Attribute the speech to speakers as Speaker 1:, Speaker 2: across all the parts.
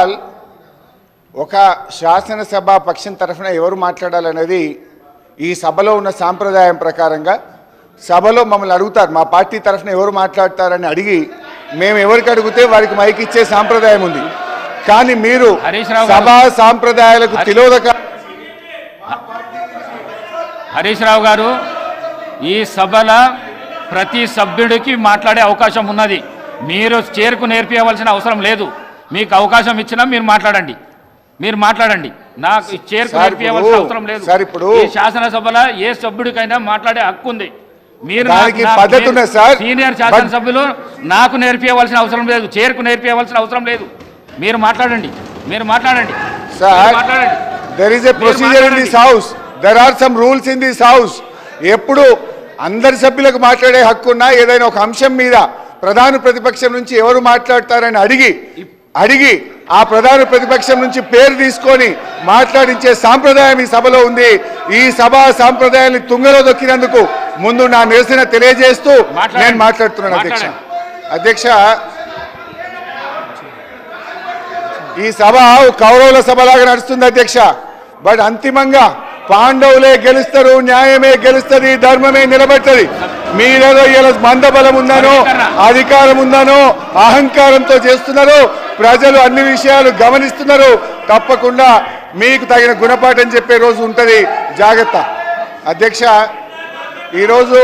Speaker 1: All ఒక శాసనసభ పక్షం తరఫున ఎవరు మాట్లాడాలనేది ఈ సభలో ఉన్న సాంప్రదాయం ప్రకారంగా సభలో మమ్మల్ని అడుగుతారు, మా పార్టీ తరఫున ఎవరు మాట్లాడతారని అడిగి మేము ఎవరికి అడిగితే వారికి మైక్ ఇచ్చే సాంప్రదాయం ఉంది. కానీ మీరు సభా సాంప్రదాయాలకు తిలోదక.
Speaker 2: హరీష్ రావు గారు, ఈ సభలో ప్రతి సభ్యుడికి మాట్లాడే అవకాశం ఉన్నది. మీరు చేరుకు నేర్పించవలసిన అవసరం లేదు. మీకు అవకాశం ఇచ్చినా మీరు మాట్లాడండి. నాకు చేరుకు నేర్పించవలసిన అవసరం లేదు. ఈ శాసనసభలో ఏ సభ్యుడికైనా మాట్లాడే హక్కు ఉంది. మీరు సీనియర్ శాసనసభ్యులు నాకు నేర్పించవలసిన అవసరం లేదు, చేరుకు నేర్పించవలసిన అవసరం లేదు. మీరు మాట్లాడండి.
Speaker 1: There is a procedure in this house. There are some rules in this house. ఎప్పుడు అందరి సభ్యులకు మాట్లాడే హక్కు ఉన్నా ఏదైనా ఒక అంశం మీద ప్రధాన ప్రతిపక్షం నుంచి ఎవరు మాట్లాడతారని అడిగి ఆ ప్రధాన ప్రతిపక్షం నుంచి పేరు తీసుకొని మాట్లాడించే సాంప్రదాయం ఈ సభలో ఉంది. ఈ సభా సాంప్రదాయాన్ని తుంగలో దొక్కినందుకు ముందు నా నిరసన తెలియజేస్తూ నేను మాట్లాడుతున్నాను. అధ్యక్ష, ఈ సభ కౌరవుల సభలాగా నడుస్తుంది అధ్యక్ష. బట్ అంతిమంగా పాండవులే గెలుస్తారు, న్యాయమే గెలుస్తుంది, ధర్మమే నిలబడుతుంది. మీరేదో ఇలా మందబలం ఉందనో అధికారం ఉందనో అహంకారంతో చేస్తున్నారు. ప్రజలు అన్ని విషయాలు గమనిస్తున్నారు. తప్పకుండా మీకు తగిన గుణపాఠం చెప్పే రోజు ఉంటుంది, జాగ్రత్త. అధ్యక్ష, ఈరోజు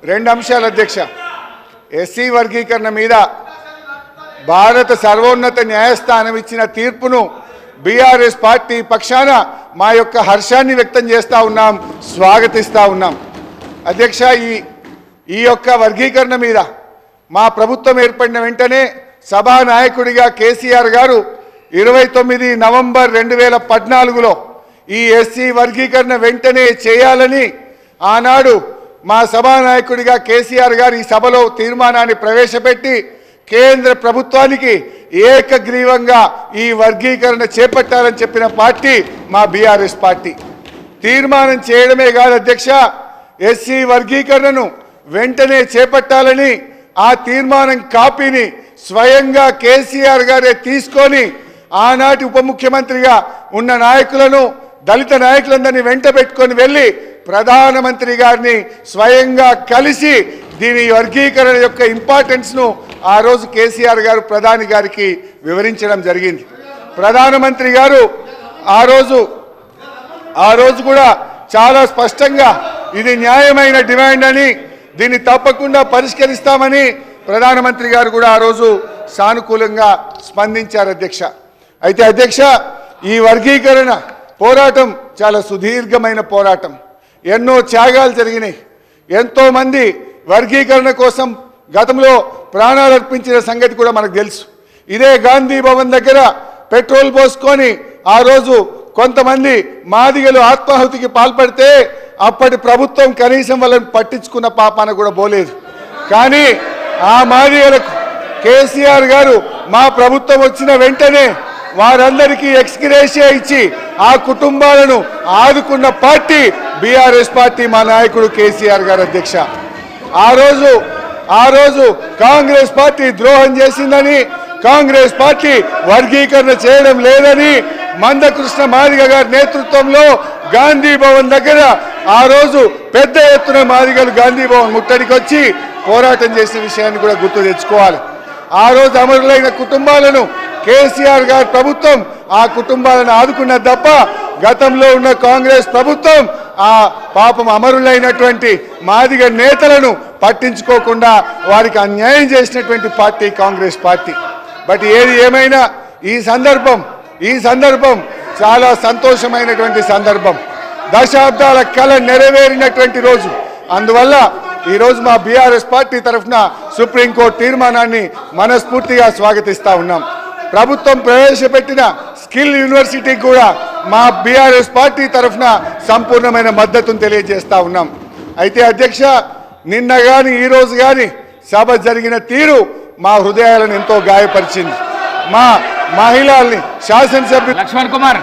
Speaker 1: 2 అంశాలు అధ్యక్ష. ఎస్సీ వర్గీకరణ మీద భారత సర్వోన్నత న్యాయస్థానం ఇచ్చిన తీర్పును బీఆర్ఎస్ పార్టీ పక్షాన మా యొక్క హర్షాన్ని వ్యక్తం చేస్తూ ఉన్నాం, స్వాగతిస్తూ ఉన్నాం. అధ్యక్ష, ఈ యొక్క వర్గీకరణ మీద మా ప్రభుత్వం ఏర్పడిన వెంటనే సభానాయకుడిగా కేసీఆర్ గారు 29 నవంబర్ 2014లో ఈ ఎస్సీ వర్గీకరణ వెంటనే చేయాలని ఆనాడు మా సభానాయకుడిగా కేసీఆర్ గారు ఈ సభలో తీర్మానాన్ని ప్రవేశపెట్టి కేంద్ర ప్రభుత్వానికి ఏకగ్రీవంగా ఈ వర్గీకరణ చేపట్టాలని చెప్పిన పార్టీ మా బీఆర్ఎస్ పార్టీ. తీర్మానం చేయడమే కాదు అధ్యక్ష, ఎస్సీ వర్గీకరణను వెంటనే చేపట్టాలని ఆ తీర్మానం కాపీని స్వయంగా కేసీఆర్ గారే తీసుకొని ఆనాటి ఉప ముఖ్యమంత్రిగా ఉన్న నాయకులను, దళిత నాయకులందరినీ వెంట పెట్టుకొని వెళ్ళి ప్రధానమంత్రి గారిని స్వయంగా కలిసి దీని వర్గీకరణ యొక్క ఇంపార్టెన్స్ను ఆ రోజు కేసీఆర్ గారు ప్రధాని గారికి వివరించడం జరిగింది. ప్రధానమంత్రి గారు ఆ రోజు కూడా చాలా స్పష్టంగా ఇది న్యాయమైన డిమాండ్ అని, దీన్ని తప్పకుండా పరిష్కరిస్తామని ప్రధానమంత్రి గారు కూడా ఆ రోజు సానుకూలంగా స్పందించారు అధ్యక్ష. అయితే అధ్యక్ష, ఈ వర్గీకరణ పోరాటం చాలా సుదీర్ఘమైన పోరాటం. ఎన్నో త్యాగాలు జరిగినాయి. ఎంతోమంది వర్గీకరణ కోసం గతంలో ప్రాణాలు అర్పించిన సంగతి కూడా మనకు తెలుసు. ఇదే గాంధీ భవన్ దగ్గర పెట్రోల్ పోసుకొని ఆ రోజు కొంతమంది మాదిగలు ఆత్మాహుతికి పాల్పడితే అప్పటి ప్రభుత్వం కనీసం వాళ్ళని పట్టించుకున్న పాపాన కూడా పోలేదు. కానీ ఆ మాదిగలకు కేసీఆర్ గారు మా ప్రభుత్వం వచ్చిన వెంటనే వారందరికీ ఎక్స్గ్రేషియా ఇచ్చి ఆ కుటుంబాలను ఆదుకున్న పార్టీ బీఆర్ఎస్ పార్టీ, మా నాయకుడు కేసీఆర్ గారు అధ్యక్ష. ఆ రోజు కాంగ్రెస్ పార్టీ ద్రోహం చేసిందని, కాంగ్రెస్ పార్టీ వర్గీకరణ చేయడం లేదని మందకృష్ణ మాదిగ గారి నేతృత్వంలో గాంధీ భవన్ దగ్గర ఆ రోజు పెద్ద ఎత్తున మాదిగలు గాంధీ భవన్ ముట్టడికి వచ్చి పోరాటం చేసిన విషయాన్ని కూడా గుర్తు తెచ్చుకోవాలి. ఆ రోజు అమరులైన కుటుంబాలను కేసీఆర్ గారి ప్రభుత్వం ఆ కుటుంబాలను ఆదుకున్నది తప్ప గతంలో ఉన్న కాంగ్రెస్ ప్రభుత్వం ఆ పాపం అమరులైనటువంటి మాదిగ నేతలను పట్టించుకోకుండా వారికి అన్యాయం చేసినటువంటి పార్టీ కాంగ్రెస్ పార్టీ. బట్ ఏది ఏమైనా ఈ సందర్భం చాలా సంతోషమైనటువంటి సందర్భం. దశాబ్దాల కళ నెరవేరినటువంటి రోజు. అందువల్ల ఈరోజు మా బీఆర్ఎస్ పార్టీ తరఫున సుప్రీంకోర్టు తీర్మానాన్ని మనస్ఫూర్తిగా స్వాగతిస్తూ ఉన్నాం. ప్రభుత్వం ప్రవేశపెట్టిన స్కిల్ యూనివర్సిటీకి కూడా మా బీఆర్ఎస్ పార్టీ తరఫున సంపూర్ణమైన మద్దతును తెలియజేస్తూ ఉన్నాం. అయితే అధ్యక్ష, నిన్న కానీ ఈరోజు కానీ సభ జరిగిన తీరు మా హృదయాలను ఎంతో గాయపరిచింది. మా మహిళల్ని శాసనసభ్యులు
Speaker 2: లక్ష్మణ్ కుమార్